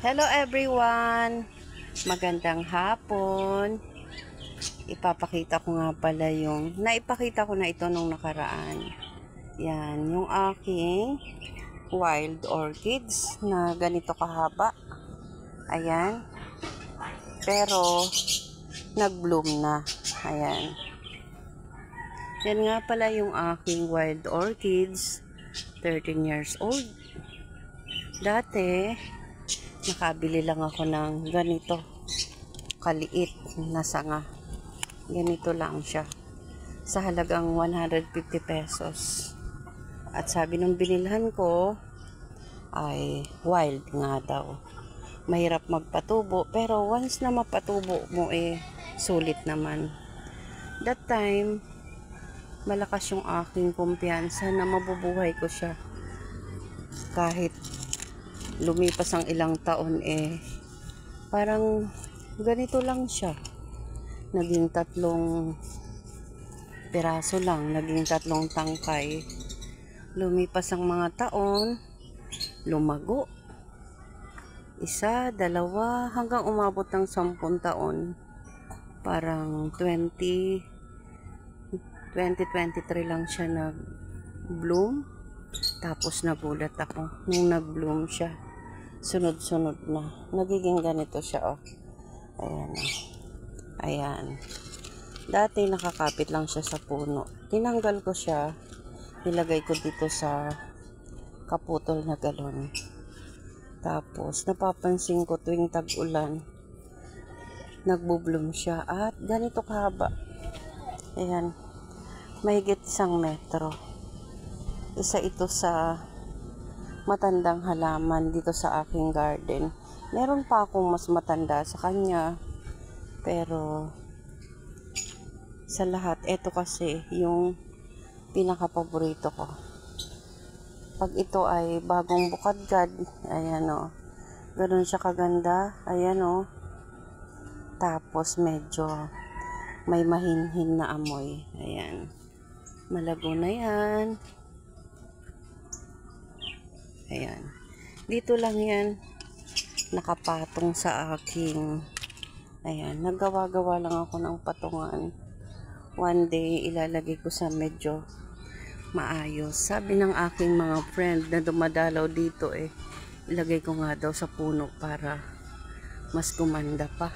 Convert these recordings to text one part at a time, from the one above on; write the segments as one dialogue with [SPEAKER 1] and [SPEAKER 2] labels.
[SPEAKER 1] Hello everyone! Magandang hapon. Ipapakita ko nga pala naipakita ko na ito nung nakaraan. Yan, yung aking wild orchids na ganito kahaba. Ayan. Pero, nag-bloom na. Ayan. Yan nga pala yung aking wild orchids. 13 years old. Dati, nakabili lang ako ng ganito kaliit na sanga. Ganito lang siya sa halagang 150 pesos. At sabi ng binilhan ko ay wild nga daw. Mahirap magpatubo, pero once na mapatubo mo sulit naman. That time malakas yung aking kumpiyansa na mabubuhay ko siya. Kahit lumipas ang ilang taon parang ganito lang siya. Naging 3 piraso lang, naging 3 tangkay. Lumipas ang mga taon, lumago. 1, 2, hanggang umabot ng 10 taon. Parang 2023 lang siya nag-bloom. Tapos nagulat ako nung nag-bloom siya. Sunod-sunod na. Nagiging ganito siya, oh. Ayan. Ayan. Dati nakakapit lang siya sa puno. Tinanggal ko siya. Nilagay ko dito sa kaputol na galon. Tapos, napapansin ko tuwing tag-ulan, nagbo-bloom siya. At ganito kahaba. Ayan. Mahigit 1 metro. Isa ito sa matandang halaman dito sa aking garden. Meron pa akong mas matanda sa kanya. Pero sa lahat, ito kasi yung pinaka-paborito ko. Pag ito ay bagong bukadgad, ayan o. Ganun siya kaganda. Ayan o. Tapos medyo may mahinhin na amoy. Ayan. Malago na yan. Ayan. Dito lang yan nakapatong sa aking, ayan, naggawa-gawa lang ako ng patungan. One day, ilalagay ko sa medyo maayos. Sabi ng aking mga friend na dumadalaw dito ilagay ko nga daw sa puno para mas gumanda pa.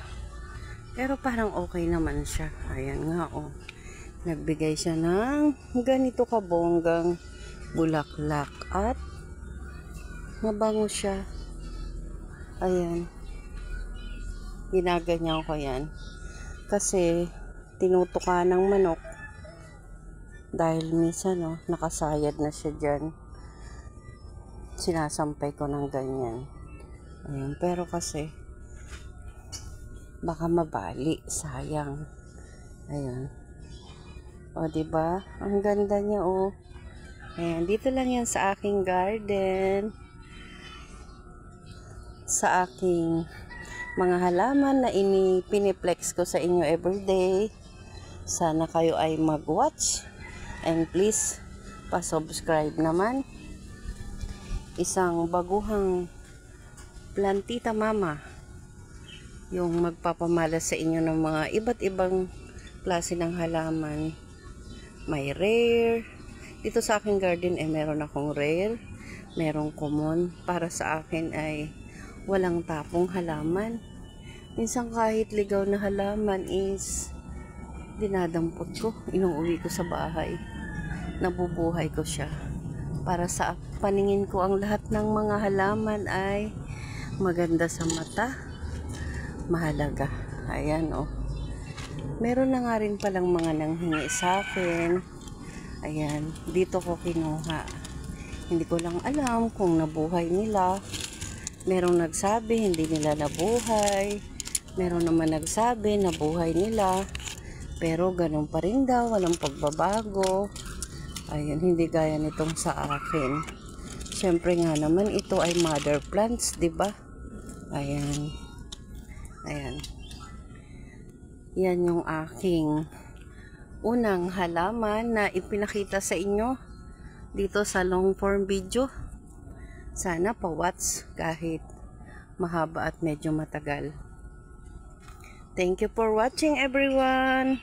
[SPEAKER 1] Pero parang okay naman siya. Ayan nga, oh. Nagbigay siya ng ganito kabonggang bulaklak at mabango siya. Ayan. Ginaganyan ko yan. Kasi, tinutuka ng manok. Dahil minsan, nakasayad na siya dyan. Sinasampay ko ng ganyan. Ayan. Pero kasi, baka mabali. Sayang. Ayan. O, diba? Ang ganda niya, oh. Ayan. Dito lang yan sa aking garden. Sa aking mga halaman na piniplex ko sa inyo everyday. Sana kayo ay mag-watch and please pa-subscribe naman. Isang baguhang plantita mama yung magpapamalas sa inyo ng mga iba't ibang klase ng halaman. May rare. Dito sa aking garden meron akong rare, merong common. Para sa akin ay walang tapong halaman. Minsan kahit ligaw na halaman dinadampot ko, inuuwi ko sa bahay. Nabubuhay ko siya. Para sa paningin ko, ang lahat ng mga halaman ay maganda sa mata, mahalaga. Ayan, oh. Meron na nga rin palang mga nanghingi sa akin. Ayan, dito ko kinuha. Hindi ko lang alam kung nabuhay nila. Merong nagsabi hindi nila nabuhay. Meron naman nagsabi nabuhay nila. Pero ganun pa rin daw, walang pagbabago. Ayan, hindi gaya nitong sa akin. Siyempre nga naman ito ay mother plants, 'di ba? Ayan. Ayan. Yan yung aking unang halaman na ipinakita sa inyo dito sa long form video. Sana pa-watch kahit mahaba at medyo matagal. Thank you for watching everyone.